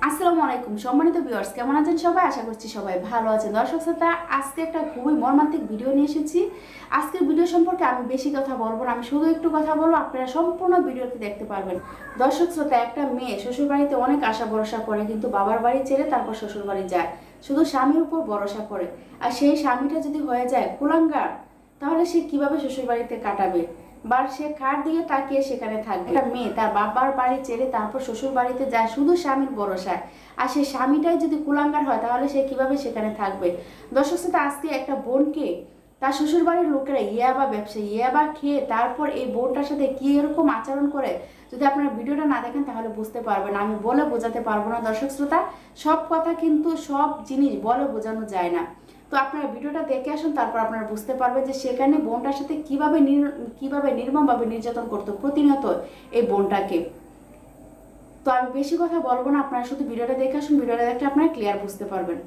আসসালামু আলাইকুম সম্মানিত ভিউয়ার্স, কেমন আছেন সবাই? আশা করছি সবাই ভালো আছেন। দর্শক শ্রোতা, আজকে একটা খুবই মর্মান্তিক ভিডিও নিয়ে এসেছি। আজকের ভিডিও সম্পর্কে আমি বেশি কথা বলবো না, আমি শুধু একটু কথা বলবো, আপনারা সম্পূর্ণ ভিডিওটি দেখতে পারবেন। দর্শক শ্রোতা, একটা মেয়ে শ্বশুর বাড়িতে অনেক আশা ভরসা করে, কিন্তু বাবার বাড়ি ছেড়ে তারপর শ্বশুর বাড়ি যায়, শুধু স্বামীর উপর ভরসা করে। আর সেই স্বামীটা যদি হয়ে যায় কুলাঙ্গার, তাহলে সে কিভাবে শ্বশুর বাড়িতে কাটাবে? বা সে কার দিকে তাকিয়ে সেখানে থাকবে? একটা মেয়ে তার বাবার বাড়ি ছেড়ে তারপর শ্বশুর বাড়িতে যায় শুধু স্বামীর ভরসায়, আর সেই স্বামীটাই যদি কুলাঙ্গার হয়, তাহলে সে কিভাবে সেখানে থাকবে? দর্শক শ্রোতা, আজকে একটা বোনকে তার শ্বশুর বাড়ির লোকেরা ইয়াবা ব্যবসায়ী ইয়াবা খেয়ে তারপর এই বোনটার সাথে কি এরকম আচরণ করে, যদি আপনারা ভিডিওটা না দেখেন তাহলে বুঝতে পারবেন। আমি বলে বোঝাতে পারবো না দর্শক শ্রোতা, সব কথা কিন্তু সব জিনিস বলে বোঝানো যায় না। তো আপনারা ভিডিওটা দেখে আসুন, তারপর আপনারা বুঝতে পারবেন যে সেখানে বোনটার সাথে কিভাবে নির্মমভাবে নির্যাতন করতো প্রতিনিয়ত এই বোনটাকে। তো আমি বেশি কথা বলবো না, আপনারা শুধু ভিডিওটা দেখে আসুন, ভিডিওটা দেখলে আপনারা ক্লিয়ার বুঝতে পারবেন।